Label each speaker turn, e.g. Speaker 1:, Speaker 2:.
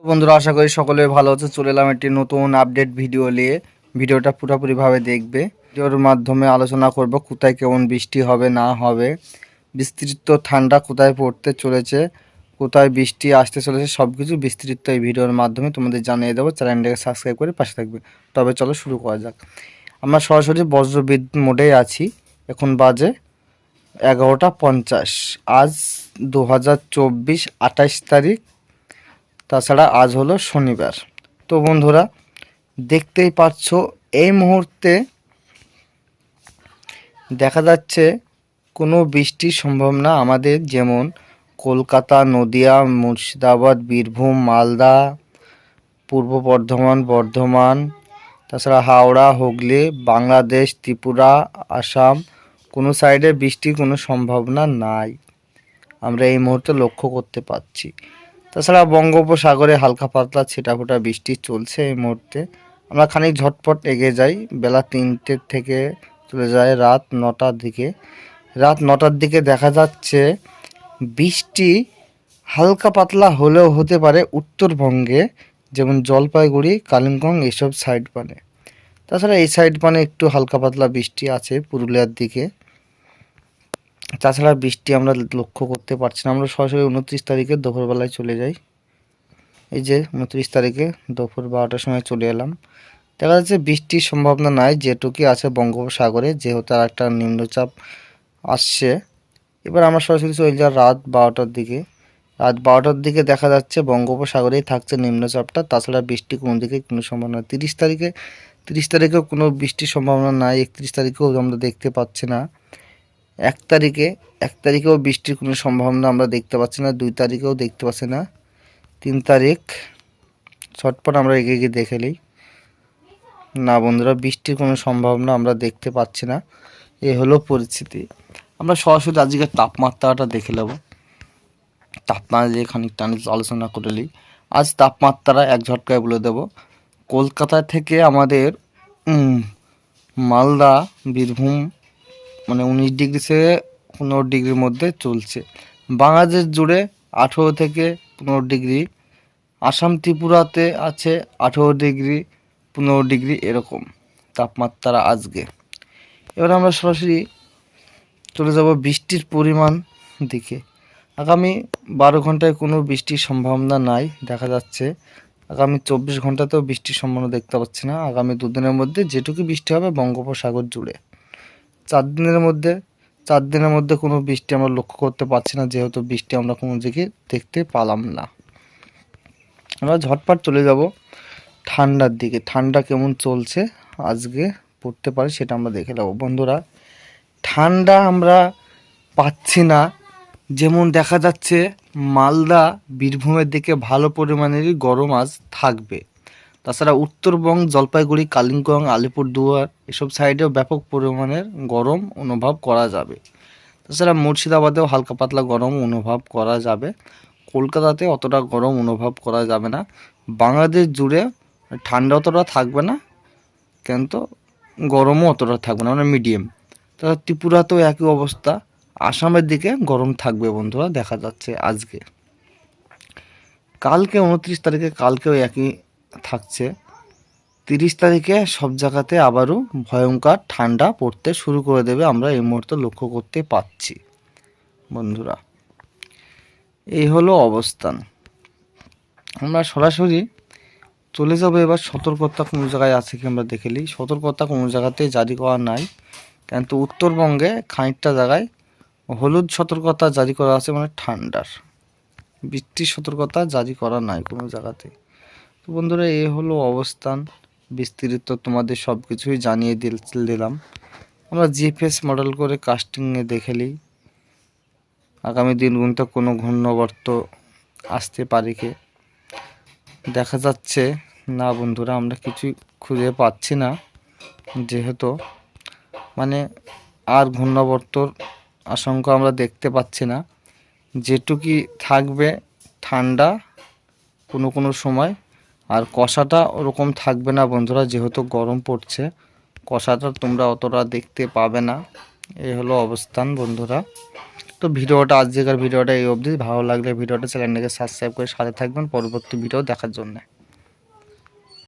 Speaker 1: বন্ধুরা, আশা করি সকলে ভালো আছে। চলে এলাম একটি নতুন আপডেট ভিডিও নিয়ে। ভিডিওটা পুরোপুরিভাবে দেখবে। ভিডিওর মাধ্যমে আলোচনা করব কোথায় কেমন বৃষ্টি হবে না হবে, বিস্তৃত ঠান্ডা কোথায় পড়তে চলেছে, কোথায় বৃষ্টি আসতে চলেছে, সব কিছু বিস্তৃত এই ভিডিওর মাধ্যমে তোমাদের জানিয়ে দেবো। চ্যানেলটাকে সাবস্ক্রাইব করে পাশে থাকবে। তবে চলো শুরু করা যাক। আমরা সরাসরি বজ্রবিদ্যুৎ মোডেই আছি। এখন বাজে 11টা 50। আজ 2024 28 তারিখ। তাছাড়া আজ হলো শনিবার। তো বন্ধুরা, দেখতেই পাচ্ছ এই মুহূর্তে দেখা যাচ্ছে কোনো বৃষ্টির সম্ভাবনা আমাদের, যেমন কলকাতা, নদিয়া, মুর্শিদাবাদ, বীরভূম, মালদা, পূর্ব বর্ধমান, তাছাড়া হাওড়া, হুগলি, বাংলাদেশ, ত্রিপুরা, আসাম, কোনো সাইডে বৃষ্টির কোনো সম্ভাবনা নাই, আমরা এই মুহূর্তে লক্ষ্য করতে পারছি। তাছাড়া বঙ্গোপসাগরে হালকা পাতলা ছিটাফোঁটা বৃষ্টি চলছে এই মুহূর্তে। আমরা খানিক ঝটপট এগিয়ে যাই। বেলা 3টে থেকে চলে যায় রাত 9টার দিকে। রাত 9টার দিকে দেখা যাচ্ছে বৃষ্টি হালকা পাতলা হলেও হতে পারে উত্তরবঙ্গে, যেমন জলপাইগুড়ি, কালিম্পং এইসব সাইড পানে। তাছাড়া এই সাইড পানে একটু হালকা পাতলা বৃষ্টি আছে পুরুলিয়ার দিকে। তাছাড়া বৃষ্টি আমরা লক্ষ্য করতে পারছি না। আমরা সরাসরি 29 তারিখে দুপুরবেলায় চলে যাই। এই যে 29 তারিখে দুপুর 12টার সময় চলে এলাম। দেখা যাচ্ছে বৃষ্টির সম্ভাবনা নাই, যেটুকুই আছে বঙ্গোপসাগরে, যেহেতু আর একটা নিম্নচাপ আসছে। এবার আমরা সরাসরি চলে যাই রাত 12টার দিকে। রাত 12টার দিকে দেখা যাচ্ছে বঙ্গোপসাগরেই থাকছে নিম্নচাপটা। তাছাড়া বৃষ্টি কোনো দিকে কোনো সম্ভাবনা 30 তারিখেও কোনো বৃষ্টির সম্ভাবনা নাই। 31 তারিখেও আমরা দেখতে পাচ্ছি না। 1 তারিখেও বৃষ্টির কোনো সম্ভাবনা আমরা দেখতে পাচ্ছি না। 2 তারিখেও দেখতে পাচ্ছি না। 3 তারিখ ছটপট আমরা এগিয়ে গিয়ে দেখে নিই। না বন্ধুরা, বৃষ্টির কোনো সম্ভাবনা আমরা দেখতে পাচ্ছি না। এ হলো পরিস্থিতি। আমরা সরাসরি আজকের তাপমাত্রাটা দেখে নেব। তাপমাত্রা দিয়ে খানিকটা আলোচনা করে নিই। আজ তাপমাত্রা এক ঝটকায় বলে দেব। কলকাতা থেকে আমাদের মালদা, বীরভূম মানে 19 ডিগ্রি থেকে 15 ডিগ্রির মধ্যে চলছে। বাংলাদেশ জুড়ে 18 থেকে 15 ডিগ্রি। আসাম, ত্রিপুরাতে আছে 18 ডিগ্রি, 15 ডিগ্রি এরকম তাপমাত্রা আজকে। এবার আমরা সরাসরি চলে যাব বৃষ্টির পরিমাণ দিকে। আগামী 12 ঘন্টায় কোনো বৃষ্টির সম্ভাবনা নাই দেখা যাচ্ছে। আগামী 24 ঘন্টাতেও বৃষ্টির সম্ভাবনা দেখতে পাচ্ছি না। আগামী 2 দিনের মধ্যে যেটুকু বৃষ্টি হবে বঙ্গোপসাগর জুড়ে। 4 দিনের মধ্যে কোনো বৃষ্টি আমরা লক্ষ্য করতে পারছি না, যেহেতু বৃষ্টি আমরা কোনো দিকে দেখতে পেলাম না। আমরা ঝটপট চলে যাব ঠান্ডার দিকে। ঠান্ডা কেমন চলছে আজকে পড়তে পারে সেটা আমরা দেখে নেব। বন্ধুরা, ঠান্ডা আমরা পাচ্ছি না। যেমন দেখা যাচ্ছে মালদা, বীরভূমের দিকে ভালো পরিমাণেরই গরম আজ থাকবে। তাছাড়া উত্তরবঙ্গ, জলপাইগুড়ি, কালিম্পং, আলিপুরদুয়ার এসব সাইডেও ব্যাপক পরিমাণের গরম অনুভব করা যাবে। তাছাড়া মুর্শিদাবাদেও হালকা পাতলা গরম অনুভব করা যাবে। কলকাতাতে অতটা গরম অনুভব করা যাবে না। বাংলাদেশ জুড়ে ঠান্ডা অতটা থাকবে না, কিন্তু গরমও অতটা থাকবে না, মানে মিডিয়াম। তাছাড়া ত্রিপুরাতেও একই অবস্থা। আসামের দিকে গরম থাকবে বন্ধুরা দেখা যাচ্ছে আজকে। কালকে 29 তারিখে কালকেও একই থাকছে। 30 তারিখে সব জায়গাতে আবারও ভয়ঙ্কর ঠান্ডা পড়তে শুরু করে দেবে, আমরা এই মুহূর্তে লক্ষ্য করতে পাচ্ছি বন্ধুরা। এই হলো অবস্থান। আমরা সরাসরি চলে যাব এবার সতর্কতা কোনো জায়গায় আছে কি আমরা দেখে নিই। সতর্কতা কোনো জায়গাতে জারি করা নাই, কিন্তু উত্তরবঙ্গে খানিকটা জায়গায় হলুদ সতর্কতা জারি করা আছে, মানে ঠান্ডার। বৃষ্টির সতর্কতা জারি করা নাই কোনো জায়গাতে। তো বন্ধুরা, এই হলো অবস্থান। বিস্তারিত তোমাদের সব কিছুই জানিয়ে দিলাম। আমরা জিপিএস মডেল করে কাস্টিংয়ে দেখে নিই আগামী দিনগুলোতে কোনো ঘূর্ণাবর্ত আসতে পারে কি। দেখা যাচ্ছে না বন্ধুরা, আমরা কিছুই খুঁজে পাচ্ছি না, যেহেতু মানে আর ঘূর্ণাবর্তর আশঙ্কা আমরা দেখতে পাচ্ছি না। যেটুকুই থাকবে ঠান্ডা কোনো সময়, আর কষাটা ওরকম থাকবে না বন্ধুরা, যেহেতু গরম পড়ছে। কষাটা তোমরা অতটা দেখতে পাবে না। এই হলো অবস্থান বন্ধুরা। তো ভিডিওটা আজকের ভিডিওটা এই অবধি। ভালো লাগলে ভিডিওটা চ্যানেলটাকে সাবস্ক্রাইব করে সাথে থাকবেন পরবর্তী ভিডিও দেখার জন্য।